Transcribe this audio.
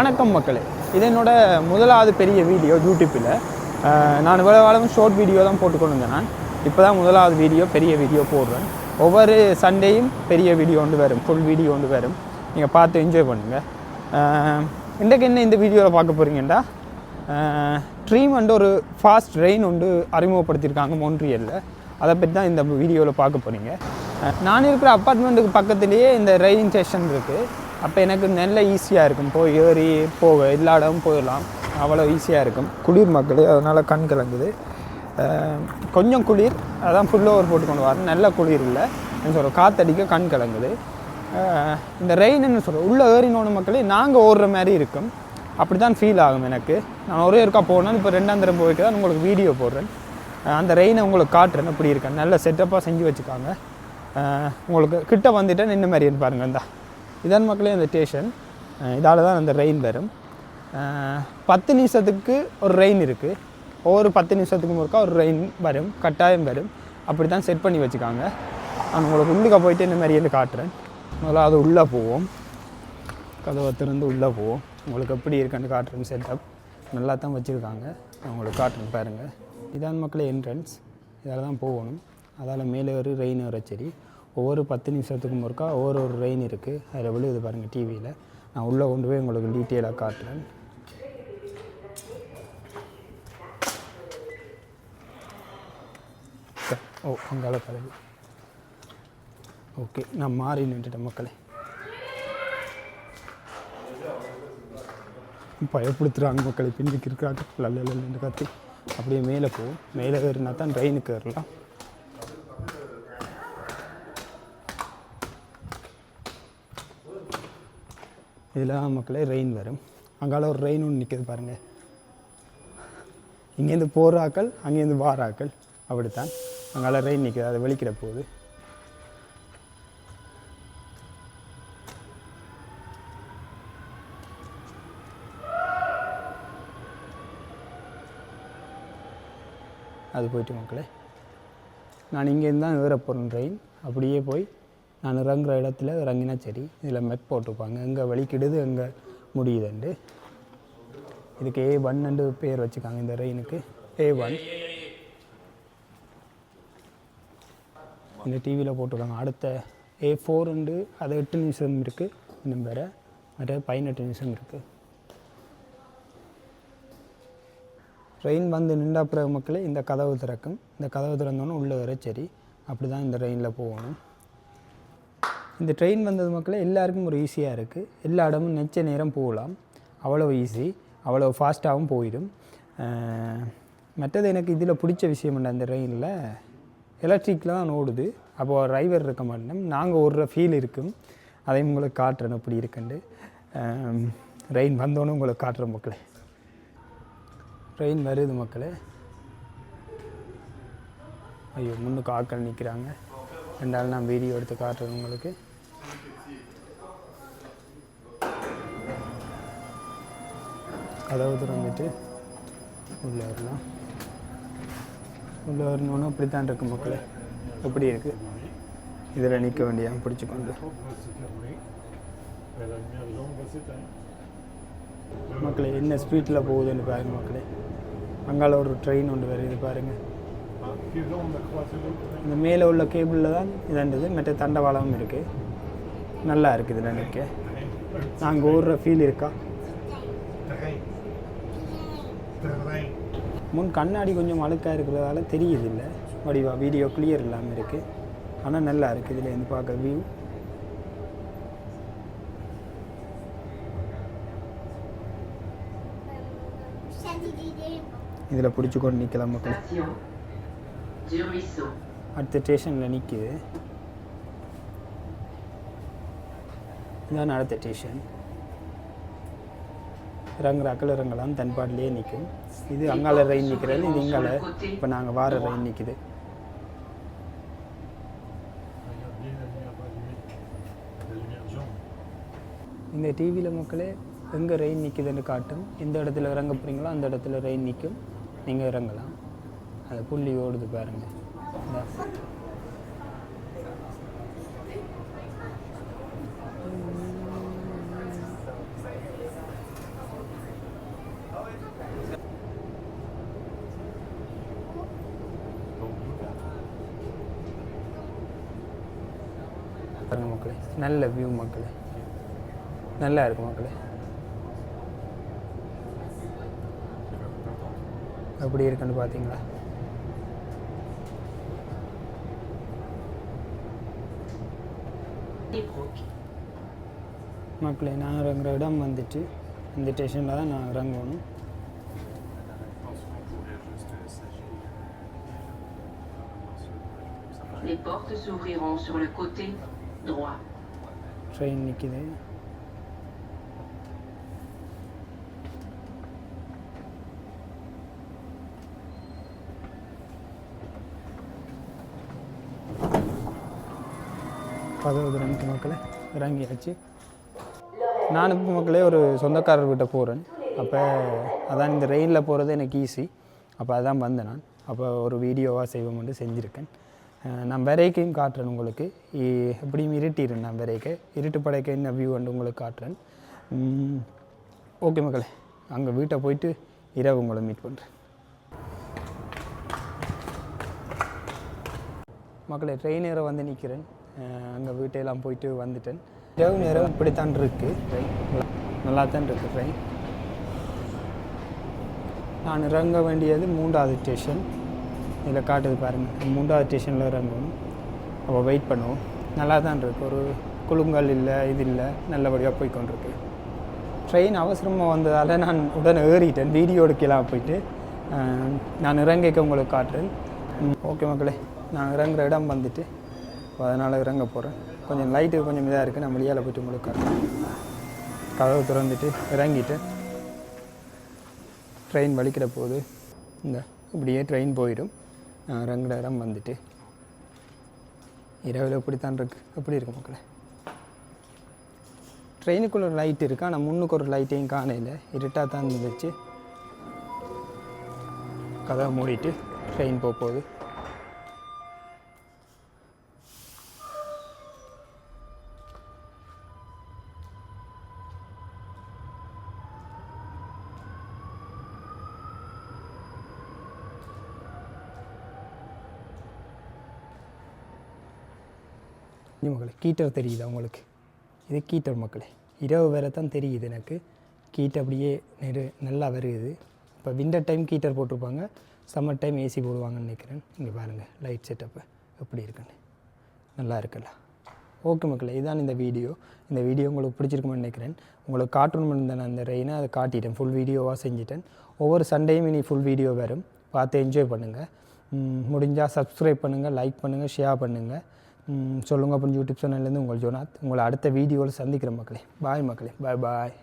வணக்கம் மக்களே, இது என்னோட முதலாவது பெரிய வீடியோ யூடியூப்பில். நான் இவ்வளோ காலம் ஷார்ட் வீடியோ தான் போட்டுக்கொண்டு இருந்தேன். நான் இப்போ தான் முதலாவது வீடியோ பெரிய வீடியோ போடுறேன். ஒவ்வொரு சண்டேயும் பெரிய வீடியோ ஒன்று வரும், ஃபுல் வீடியோ ஒன்று வரும். நீங்கள் பார்த்து என்ஜாய் பண்ணுங்கள். இன்றைக்கு என்ன இந்த வீடியோவில் பார்க்க போகிறீங்கன்னா, ட்ரீம் வந்து ஒரு ஃபாஸ்ட் ரெயின் ஒன்று அறிமுகப்படுத்தியிருக்காங்க மொன்ட்ரியலில். அதை பற்றி தான் இந்த வீடியோவில் பார்க்க போகிறீங்க. நான் இருக்கிற அப்பார்ட்மெண்ட்டுக்கு பக்கத்துலேயே இந்த ரெயின் ஸ்டேஷன் இருக்குது. அப்போ எனக்கு நல்ல ஈஸியாக இருக்கும், போய் ஏறி போக எல்லா இடமும் போயிடலாம், அவ்வளோ ஈஸியாக இருக்கும். குளிர் மக்களே, அதனால் கண் கலங்குது. கொஞ்சம் குளிர், அதான் ஃபுல் ஓவர் போட்டு கொண்டு வரேன். நல்ல குளிர் இல்லை, என்ன சொல்கிறோம், காற்றடிக்க கண் கலங்குது. இந்த ரெயின்னு சொல்கிறோம், உள்ளே ஏறினோன்னு மக்களே நாங்கள் ஓடுற மாதிரி இருக்கும், அப்படி தான் ஃபீல் ஆகும் எனக்கு. நான் ஒரே ஒருக்கா போனேன், இப்போ 2ஆம் தரம் போய்க்கு தான் உங்களுக்கு வீடியோ போடுறேன். அந்த ரெயினை உங்களுக்கு காட்டுறேன் எப்படி இருக்கேன். நல்ல செட்டப்பாக செஞ்சு வச்சுக்காங்க. உங்களுக்கு கிட்ட வந்துட்டேன் இந்த மாதிரி பாருங்கள். இந்த இதான் மக்களே அந்த ஸ்டேஷன். இதால் தான் அந்த ரெயின் வரும். 10 நிமிஷத்துக்கு ஒரு ரெயின் இருக்குது. ஒவ்வொரு 10 நிமிஷத்துக்கும் ஒருக்கா ஒரு ரெயின் வரும், கட்டாயம் வரும். அப்படி தான் செட் பண்ணி வச்சுக்காங்க. நான் உங்களுக்கு உள்ளுக்க போயிட்டு இந்த மாதிரி காட்டுறேன். முதல்ல அது உள்ளே போவோம், கதவை திறந்து உள்ளே போவோம். உங்களுக்கு எப்படி இருக்குன்னு காட்டுறேன். செட்டப் நல்லா தான் வச்சுருக்காங்க. நான் உங்களுக்கு காட்டுறேன் பாருங்கள். இதான் மக்களே என்ட்ரன்ஸ். இதால் தான் போகணும். அதால் மேலே ஒரு ரெயின் வர சரி. ஒவ்வொரு 10 நிமிஷத்துக்கும் ஒருக்கா ஒவ்வொரு ரெயின் இருக்குது. அதில் விழுது பாருங்கள் டிவியில். நான் உள்ளே கொண்டு போய் உங்களுக்கு டீட்டெயிலாக காட்டுறேன். ஓ, அங்கால கதவு. ஓகே, நான் மாறி நின்றுட்டேன் மக்களே. பயப்படுத்துகிறாங்க மக்களை, பின்னுக்கு இருக்காங்க லல்ல கத்தி. அப்படியே மேலே போகும். மேலே ஏறினா தான் ரெயினுக்கு ஏறலாம். இதில் மக்களே ரெயின் வரும். அங்கால ஒரு ரெயின் ஒன்று நிற்கிது பாருங்கள். இங்கேருந்து போகிற ஆக்கள், அங்கேருந்து வார ஆக்கள், அப்படித்தான். அங்கால ரெயின் நிற்கிது, அதை வெளிக்கிட போகுது. அது போயிட்டு மக்களே, நான் இங்கேருந்து தான் ஏற போகிறேன் ரெயின். அப்படியே போய் நான் இறங்குற இடத்துல இறங்கினா சரி. இதில் மெட் போட்டிருப்பாங்க, எங்கே வலிக்கிடுது எங்கே முடியுதுண்டு. இதுக்கு A1 பேர் வச்சுக்காங்க இந்த ரெயினுக்கு. A1 இந்த டிவியில் போட்டிருக்காங்க. அடுத்த A4 அது 8 நிமிஷம் இருக்குது. இன்னும் வேறு மற்ற 18 நிமிஷம் இருக்குது. ரெயின் வந்து நின்றா பிறகு மக்களே இந்த கதவு திறக்கும். இந்த கதவு திறந்தோன்னே உள்ளே வர சரி. அப்படி தான் இந்த ரெயினில் போகணும். இந்த ட்ரெயின் வந்தது மக்களே எல்லாருக்கும் ஒரு ஈஸியாக இருக்குது. எல்லா இடமும் நெச்ச நேரம் போகலாம். அவ்வளோ ஈஸி, அவ்வளோ ஃபாஸ்ட்டாகவும் போயிடும். மற்றது எனக்கு இதில் பிடிச்ச விஷயம் என்ன, இந்த ரெயினில் எலக்ட்ரிக்கில் தான் ஓடுது. அப்போது டிரைவர் இருக்க மாட்டோம், நாங்கள் ஓடுற ஃபீல் இருக்கும். அதையும் உங்களுக்கு காட்டுறேன் எப்படி இருக்குண்டு. ரெயின் வந்தோன்னே உங்களுக்கு காட்டுறேன் மக்களே. ரெயின் வருது மக்களே. ஐயோ, முன்னுக்கு ஆட்கள் நிற்கிறாங்க. 2 நாள் நான் வீடியோ எடுத்து காட்டுறேன் உங்களுக்கு. கதவு திறந்துட்டு உள்ளே வரலாம். உள்ளே வரணுன்னு அப்படி தான் இருக்குது மக்களே. எப்படி இருக்குது, இதில் நிற்க வேண்டிய பிடிச்சிக்கொண்டு மக்களே என்ன ஸ்பீட்டில் போகுதுன்னு பாருங்கள் மக்களே. அங்கால ஒரு ட்ரெயின் ஒன்று வருது பாருங்கள். இந்த மேலே உள்ள கேபிளில் தான் இதாண்டது. மற்ற தண்டவாளமும் இருக்குது. நல்லா இருக்குது இதில் நிற்க. நாங்கள் ஓடுற ஃபீல் இருக்கா. முன் கண்ணாடி கொஞ்சம் அழுக்காக இருக்கிறதால தெரியுது இல்லை வடிவா, வீடியோ கிளியர் இல்லாமல் இருக்குது. ஆனால் நல்லா இருக்குது இதில் இருந்து பார்க்க வியூ. இதில் பிடிச்சி கொண்டு நிற்கலாம் மக்கள். அடுத்த ஸ்டேஷனில் நிற்கிது. இதுதான் அடுத்த ஸ்டேஷன். இறங்குறாக்கள் இறங்கலாம், தன்பாட்டிலேயே நிற்கும். இது அங்கால ரெயின் நிற்கிறது, இது இங்கால இப்போ நாங்கள் வார ரெயின் நிற்கிது. இந்த டிவியில் மக்களே எங்கே ரெயின் நிற்கிதுன்னு காட்டும். எந்த இடத்துல இறங்க போகிறீங்களோ அந்த இடத்துல ரெயின் நிற்கும், நீங்கள் இறங்கலாம். அந்த புள்ளி ஓடுது பாருங்கள். மக்களே, நல்ல வியூ மக்களே, நல்லா இருக்கும் மக்களே. எப்படி இருக்குன்னு பார்த்தீங்களா? மக்களே, நான் இறங்குற இடம் வந்துட்டு இந்த ஸ்டேஷனில் தான் நான் இறங்கணும். Les portes s'ouvriront sur le côté droit. Train நிற்கிது. கதவு திறந்து மக்களே இறங்கியாச்சு. நான் இப்போ மக்களே ஒரு சொந்தக்காரர் வீட்டை போகிறேன். அப்போ அதான் இந்த ரெயினில் போகிறது எனக்கு ஈஸி. அப்போ அதான் வந்தேன் நான். அப்போ ஒரு வீடியோவாக செய்வோம் மட்டும் செஞ்சுருக்கேன். நான் விரைக்கையும் காட்டுறேன் உங்களுக்கு. எப்படியும் இருட்டிடுறேன். நான் விரைக்க இருட்டு படைக்க என்ன வியூ வந்து உங்களுக்கு காட்டுறேன். ஓகே மக்களே, அங்கே வீட்டை போயிட்டு இரவு உங்களை மீட் பண்ணுறேன். மக்களே, ட்ரெயின் நேரம் வந்து நிற்கிறேன். அங்கே வீட்டையெல்லாம் போயிட்டு வந்துட்டேன். இரவு நேரம் இப்படித்தான் இருக்குது. ட்ரெயின் நல்லா தான் இருக்குது ட்ரெயின். நான் இறங்க வேண்டியது 3வது ஸ்டேஷன். இதில் காட்டுது பாருங்கள், 3வது ஸ்டேஷனில் இறங்கணும். அப்போ வெயிட் பண்ணுவோம். நல்லா தான் இருக்குது. ஒரு குலுங்கல் இல்லை, இது இல்லை, நல்லபடியாக போய்கொண்டிருக்கு. ட்ரெயின் அவசரமாக வந்ததால் நான் உடனே ஏறிட்டேன். வீடியோ எடுக்கலாம் போயிட்டு நான் இறங்கிக்க உங்களுக்கு காட்டுறேன். ஓகே மக்களே, நான் இறங்குற இடம் வந்துட்டு அதனால் இறங்க போகிறேன். கொஞ்சம் லைட்டு கொஞ்சம் இதாக இருக்குது. நான் வெளியால் போய்ட்டு உங்களுக்கு காட்டுறேன். கதவு திறந்துட்டு இறங்கிட்டு ட்ரெயின் வலிக்கிற போது இந்த இப்படியே ட்ரெயின் போயிடும். நான் இறங்குற இடம் வந்துட்டு இரவில் இப்படித்தான் இருக்குது. எப்படி இருக்குது மக்களே? ட்ரெயினுக்குள்ள ஒரு லைட் இருக்குது, ஆனால் முன்னுக்கு ஒரு லைட்டையும் காணையில் இருட்டாக தான் இருந்துச்சு. கதவை மூடிட்டு ட்ரெயின் போகுது. மக்களே, கீட்டர் தெரியுது உங்களுக்கு? இது கீட்டர் மக்களே. இரவு வேறு தான் தெரியுது எனக்கு. கீட்டர் அப்படியே நல்லா வருது. இப்போ விண்டர் டைம் கீட்டர் போட்டிருப்பாங்க, சம்மர் டைம் ஏசி போடுவாங்கன்னு நினைக்கிறேன். இங்கே பாருங்கள் லைட் செட்டப்பு எப்படி இருக்குன்னு. நல்லா இருக்குல்ல? ஓகே மக்களே, இதுதான் இந்த வீடியோ. இந்த வீடியோ உங்களுக்கு பிடிச்சிருக்குமென்னு நினைக்கிறேன். உங்களுக்கு காட்டணும்னு இருந்தேன் நான் அந்த ரெயினை, அதை காட்டிட்டேன். ஃபுல் வீடியோவாக செஞ்சுட்டேன். ஒவ்வொரு சண்டேயும் இனி ஃபுல் வீடியோ வரும். பார்த்து என்ஜாய் பண்ணுங்கள். முடிஞ்சால் சப்ஸ்கிரைப் பண்ணுங்கள், லைக் பண்ணுங்கள், ஷேர் பண்ணுங்கள். சொல்லுங்கள். அப்புறம் யூடியூப் சேனல்லேருந்து உங்கள் ஜோனாத். உங்களை அடுத்த வீடியோவில் சந்திக்கிற மக்களே. பாய் மக்களே, பாய் பாய்.